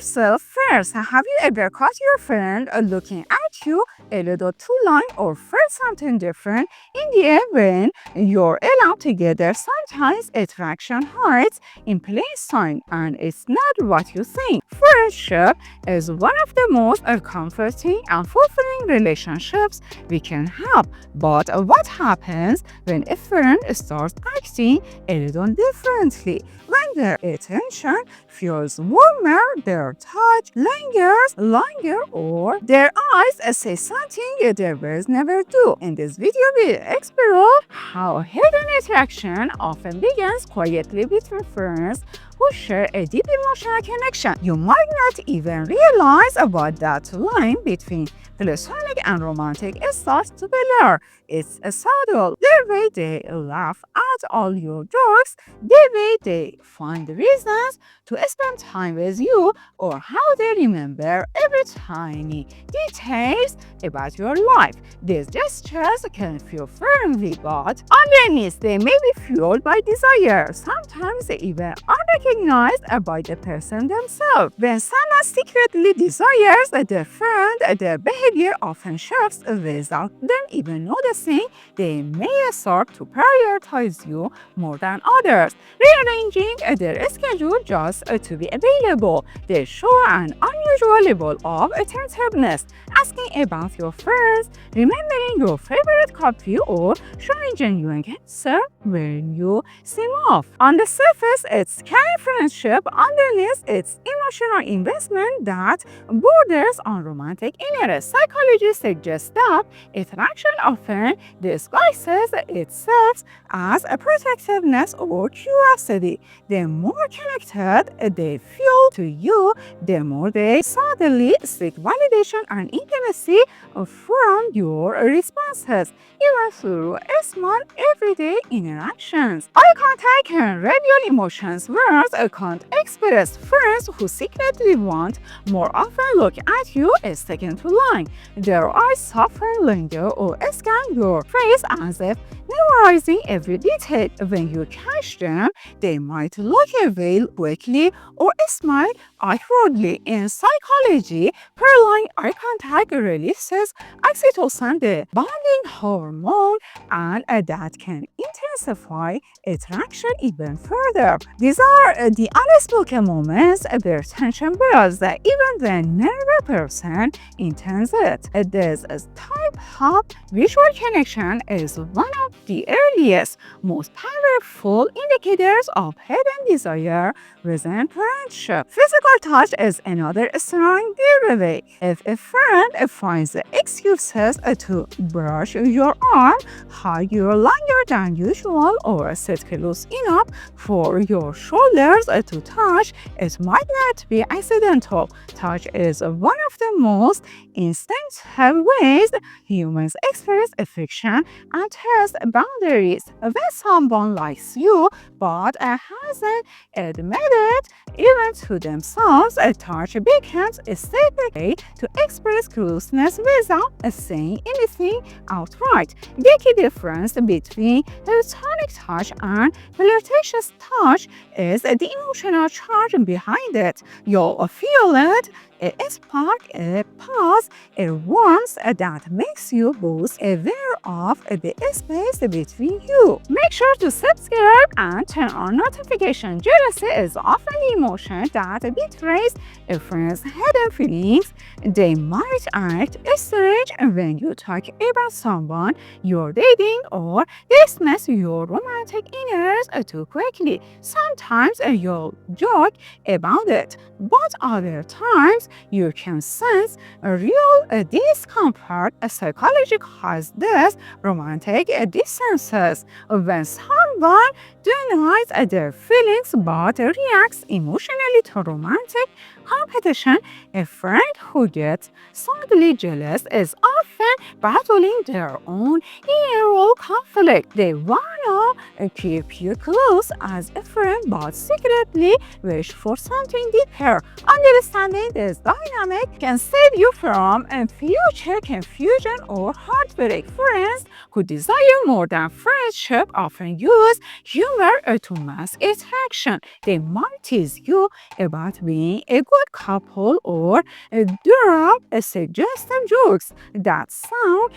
yourself first. Have you ever caught your friend looking at you a little too long or felt something different in the air when you're alone together? Sometimes attraction hides in plain sight and it's not what you think. Friendship is one of the most comforting and fulfilling relationships we can have. But what happens when a friend starts acting a little differently? When their attention feels warmer, their touch lingers longer, or their eyes say something their words never do. In this video, we explore how hidden attraction often begins quietly between friends who share a deep emotional connection. You might not even realize about that line between platonic and romantic starts to blur. It's subtle. The way they laugh at all your jokes, the way they find reasons to spend time with you, or how they remember every tiny details about your life. These gestures can feel friendly, but underneath they may be fueled by desire, sometimes even unrecognized by the person themselves. When someone secretly desires their friend, their behavior often shifts without them even noticing. They may start to prioritize you more than others, rearranging their schedule just to be available. They show an unusual level of attentiveness, asking about your friends, remembering your favorite coffee, or showing genuine concern when you seem off. On the surface, it's caring friendship. Underneath, it's emotional investment that borders on romantic interest. Psychology suggests that attraction often disguises itself as a protectiveness or curiosity. The more connected they feel to you, the more they subtly seek validation and intimacy from your responses, even through small everyday interactions. Eye contact can reveal emotions words can't express. Friends who secretly want more often look at you a second too long. Their eyes soften, linger, or scan your face as if memorizing every detail. When you catch them, they might look away quickly or smile awkwardly. In psychology, prolonged eye contact releases oxytocin, the bonding hormone, and that can intensify attraction even further. These are the unspoken moments where tension builds, even when neither person intends it. This type of visual connection is one of the earliest, most powerful indicators of hidden desire within friendship. Physical touch is another strong giveaway. If a friend finds excuses to brush your arm, hug you longer than usual, or sit close enough for your shoulders to touch, it might not be accidental. Touch is one of the most instinctive ways humans express affection and test boundaries. When someone likes you but hasn't admitted even to themselves, a touch becomes a safe way to express closeness without saying anything outright. The key difference between platonic touch and flirtatious touch is the emotional charge behind it. You'll feel it, a spark, a pause, a warmth that makes you both aware of the space between you. Make sure to subscribe and turn on notifications. Jealousy is often the emotion that betrays a friend's hidden feelings. They might act strange when you talk about someone you're dating or dismiss your romantic interest too quickly. Sometimes you'll joke about it, but other times you can sense a real discomfort. Psychology calls this romantic distances. When someone denies their feelings but reacts emotionally to romantic competition, a friend who gets suddenly jealous is often battling their own inner conflict. They wanna keep you close as a friend but secretly wish for something deeper. Understanding this dynamic can save you from future confusion or heartbreak. Friends who desire more than friendship often use humor to mask attraction. They might tease you about being a good couple or drop suggestive jokes that sound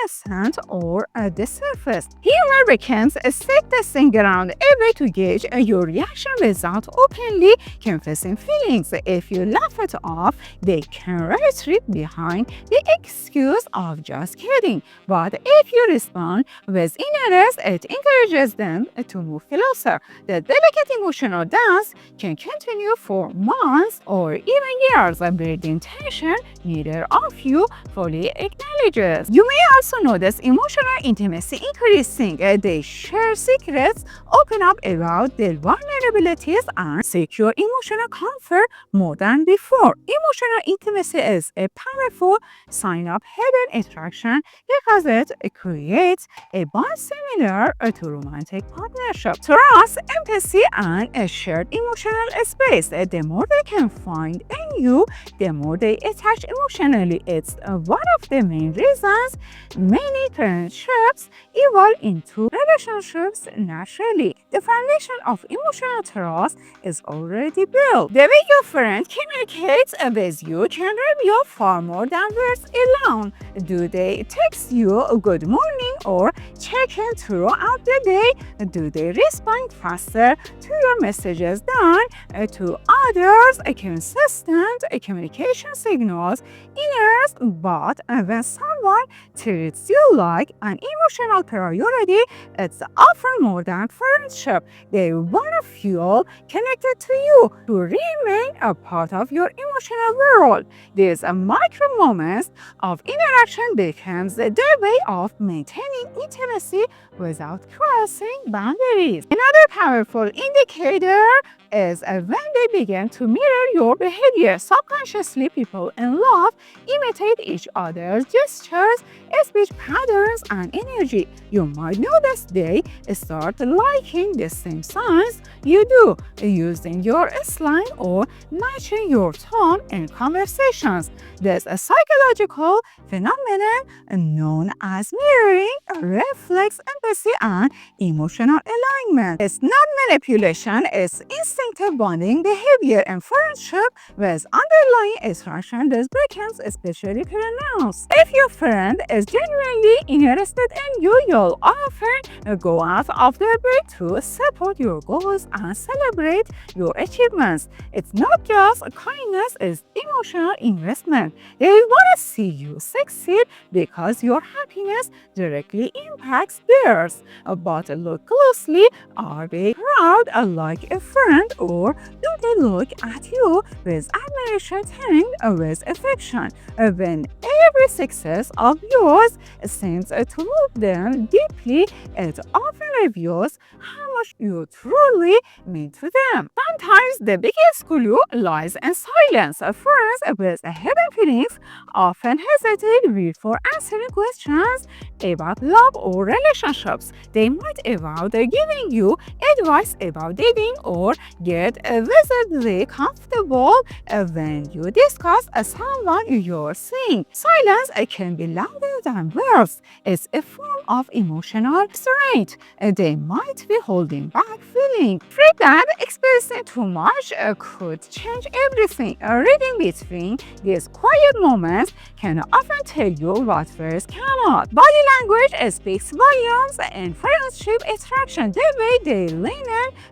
innocent or the surface. Humor becomes a safe testing ground, a way to gauge your reaction without openly confessing feelings. If you laugh it off, they can retreat behind the excuse of just kidding. But if you respond with interest, it encourages them to move closer. The delicate emotional dance can continue for months or even years, building tension neither of you fully acknowledges. You may also notice emotional intimacy increasing. They share secrets, open up about their vulnerabilities, and secure emotional comfort more than before. Emotional intimacy is a powerful sign of hidden attraction because it creates a bond similar to romantic partnership. Trust, empathy, and a shared emotional space. The more they can find in you, the more they attach emotionally. It's one of the main reasons many friendships evolve into relationships naturally. The foundation of emotional trust is already built. The way your friend communicates with you can reveal far more than words alone. Do they text you good morning or check in throughout the day? Do they respond faster to your messages than to others? Consistent communication signals interest, but when someone treats you like an emotional priority, it's often more than friendship. They want to feel connected to you, to remain a part of your emotional world. These micro moments of interaction becomes their way of maintaining intimacy without crossing boundaries. Another powerful indicator is when they begin to mirror your behavior. Subconsciously, people in love imitate each other's gestures, speech patterns, and energy. You might notice they start liking the same signs you do, using your slang or matching your tone in conversations. There's a psychological phenomenon known as mirroring reflects empathy and emotional alignment. It's not manipulation, it's instinctive bonding behavior, and friendship with underlying attraction that becomes especially pronounced. If your friend is genuinely interested in you, you'll often go out of their way to support your goals and celebrate your achievements. It's not just kindness, it's emotional investment. They want to see you succeed because your happiness directly impacts theirs. But look closely, are they proud like a friend, or do they look at you with admiration tinged with affection? When every success of yours seems to move them deeply, it often reveals how much you truly mean to them. Sometimes the biggest clue lies in silence. Friends with hidden feelings often hesitate before answering questions about love or relationships. They might avoid giving you advice about dating or get visibly comfortable when you discuss someone you're seeing. Silence can be louder than words. It's a form of emotional restraint. They might be holding back feeling. Afraid that expressing too much could change everything. Reading between these quiet moments can often tell you what words cannot. Body language speaks volumes in friendship attraction. The way they lean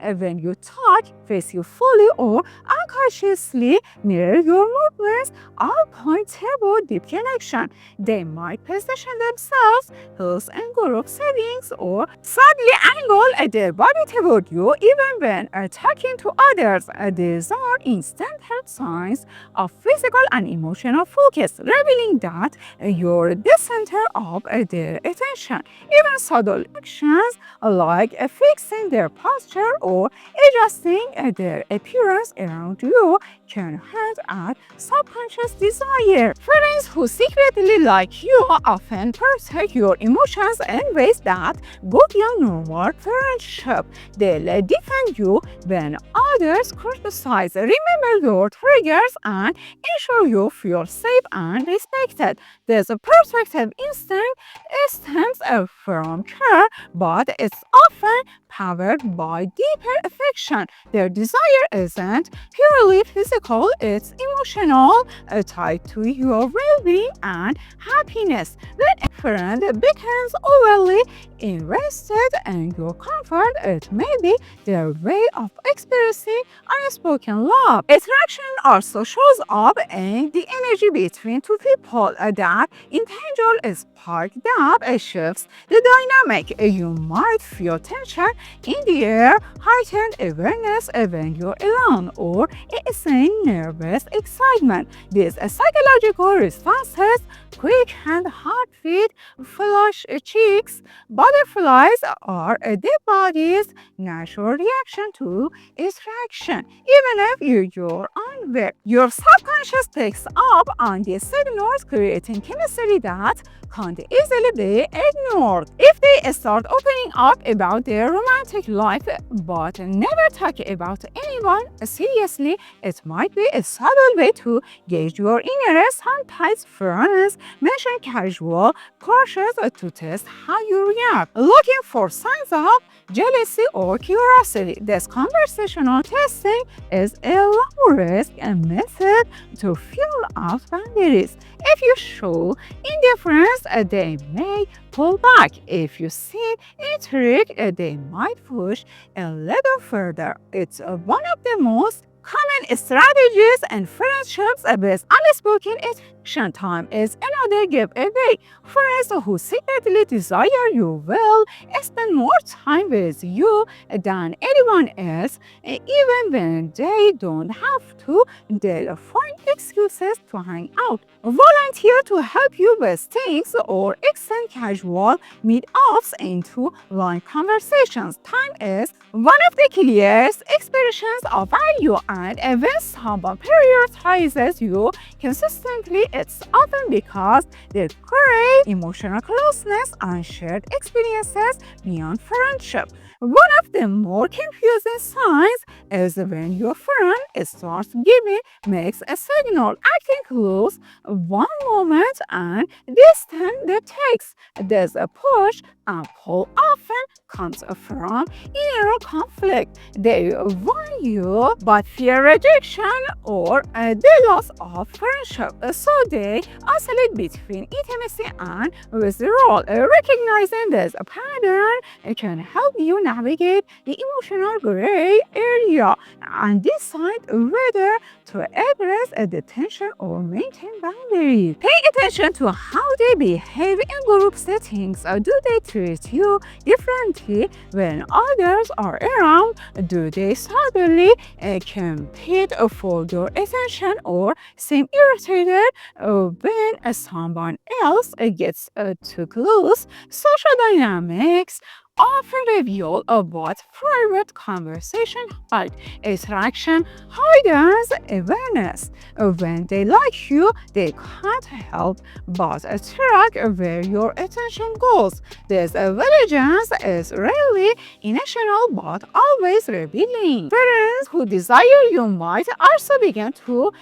in when you talk, face you fully, or unconsciously mirror your movements all point toward deep connection. They might position themselves close in group settings or subtly angle their body toward you even when talking to others. These are instant signs of physical and emotional focus, revealing that you're the center of their attention. Even subtle actions like fixing their posture or adjusting their appearance around you can hurt at subconscious desire. Friends who secretly like you often protect your emotions in ways that go beyond normal friendship. They'll defend you when others criticize. Remember your triggers and ensure you feel safe and respected. This protective instinct stems from care, but it's often powered by deeper affection. Their desire isn't purely physical, it's emotional, tied to your well-being and happiness. When a friend becomes overly invested in your comfort, it may be their way of expressing unspoken love. Attraction also shows up in the energy between two people. That intangible spark that shifts the dynamic. You might feel tension in the air, heightened awareness when you're alone, or a same nervous excitement. These psychological responses, quick hand heartbeat, flush cheeks, butterflies, are the body's natural reaction to attraction. Even if you're unaware, your subconscious picks up on these signals, creating chemistry that can't easily be ignored. If they start opening up about their romantic life but never talk about anyone seriously, it might be a subtle way to gauge your interest. Sometimes friends mention casual crushes to test how you react, looking for signs of jealousy or curiosity. This conversational testing is a low-risk method to feel out boundaries. If you show indifference, they may pull back. If you seem intrigued, they might push a little further. It's one of the most common strategies in friendships with unspoken action. Time is another giveaway. Friends who secretly desire you will spend more time with you than anyone else, even when they don't have to. They'll find excuses to hang out, volunteer to help you with things, or extend casual meetups into long conversations. Time is one of the clearest expressions of value, and when someone prioritizes you consistently, it's often because they crave emotional closeness and shared experiences beyond friendship. One of the more confusing signs is when your friend starts giving mixed signal, acting close one moment and distant the next. There's a push and pull often comes from inner conflict. They want you but fear rejection or the loss of friendship. So they oscillate between intimacy and withdrawal. Recognizing this pattern can help you navigate the emotional gray area and decide whether to address the tension or maintain boundaries. Pay attention to how they behave in group settings. Do they treat you differently when others are around? Do they suddenly compete for your attention or seem irritated when someone else gets too close? Social dynamics often reveal what private conversation hide. Attraction hidens awareness. When they like you, they can't help but track where your attention goes. This vigilance is rarely intentional but always revealing. Friends who desire you might also begin to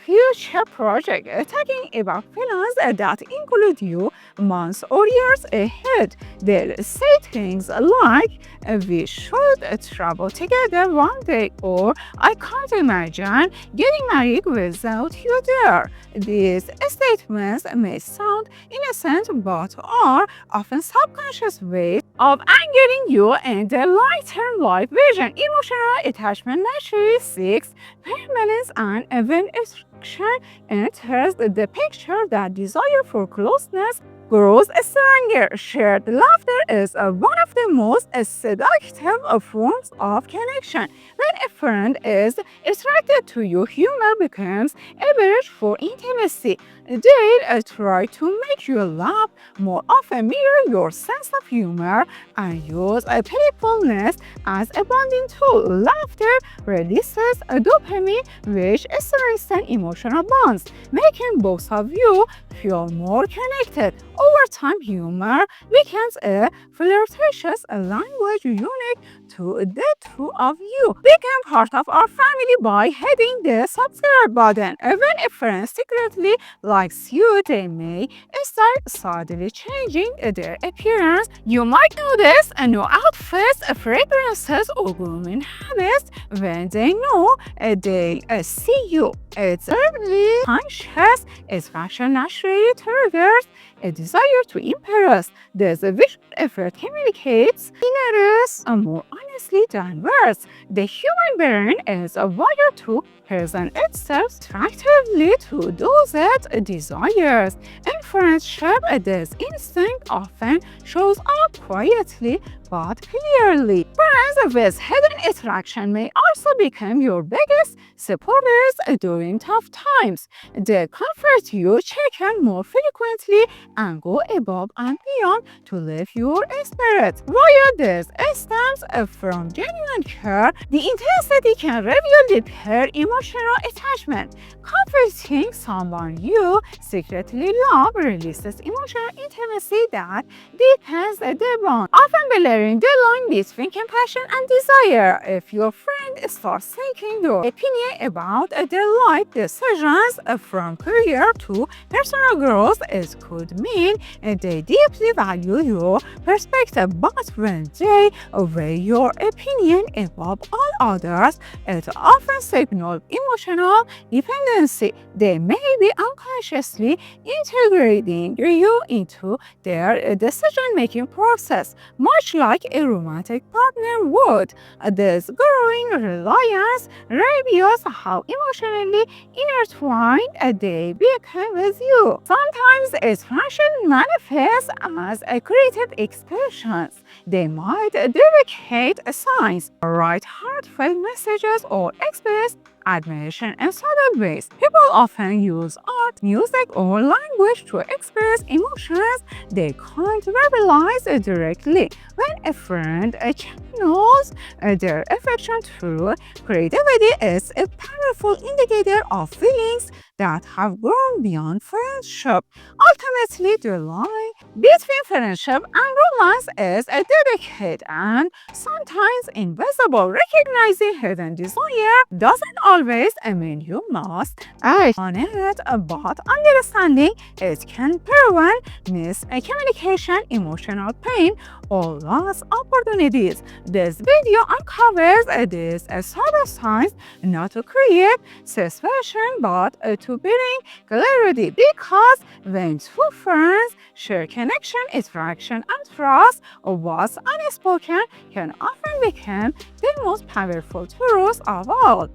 future project, talking about plans that include you months or years ahead. They'll say things like, we should travel together one day, or I can't imagine getting married without you there. These statements may sound innocent but are often subconscious ways of anchoring you in the long-term life vision. Emotional attachment naturally seeks permanence, and when attraction enters the picture, that desire for closeness grows stronger. Shared laughter is one of the most seductive forms of connection. When a friend is attracted to you, humor becomes a bridge for intimacy. They try to make you laugh more often, mirror your sense of humor, and use playfulness as a bonding tool. Laughter releases dopamine, which strengthens emotional bonds, making both of you feel more connected. Over time, humor becomes a flirtatious language unique to the two of you. Become part of our family by hitting the subscribe button. When a friend secretly likes you, they may start suddenly changing their appearance. You might notice new outfits, fragrances, or grooming habits when they know they see you. It's early conscious attraction naturally triggers a desire to impress. This visual effort communicates interest more honestly than words. The human brain is wired to present itself attractively to those it desires. In friendship, this instinct often shows up quietly but clearly. Friends with hidden attraction may also become your biggest supporters during tough times. They comfort you, check in more frequently, and go above and beyond to lift your spirit. While this stems from genuine care, the intensity can reveal deeper emotional attachment. Comforting someone you secretly love releases emotional intimacy that deepens the bond, often blurring the line between compassion and desire. If your friend starts thinking your opinion about their life decisions from career to personal growth, it could mean they deeply value your perspective. But when they weigh your opinion above all others, it often signals emotional dependency. They may be unconsciously integrating you into their decision-making process, much like a romantic partner would. This growing reliance reveals how emotionally intertwined they become with you. Sometimes attraction manifests as a creative expressions. They might dedicate signs, write heartfelt messages, or express admiration in subtle ways. People often use art, music, or language to express emotions they can't verbalize directly. When a friend channels their affection through creativity, is a powerful indicator of feelings that have grown beyond friendship. Ultimately, the line between friendship and romance is a delicate and sometimes invisible. Recognizing hidden desire doesn't always mean you must act on it, but understanding it can prevent miscommunication, emotional pain, or lost opportunities. This video uncovers these subtle signs not to create suspicion but to bring clarity, because when two friends share connection, interaction, and trust, what's unspoken can often become the most powerful truth of all.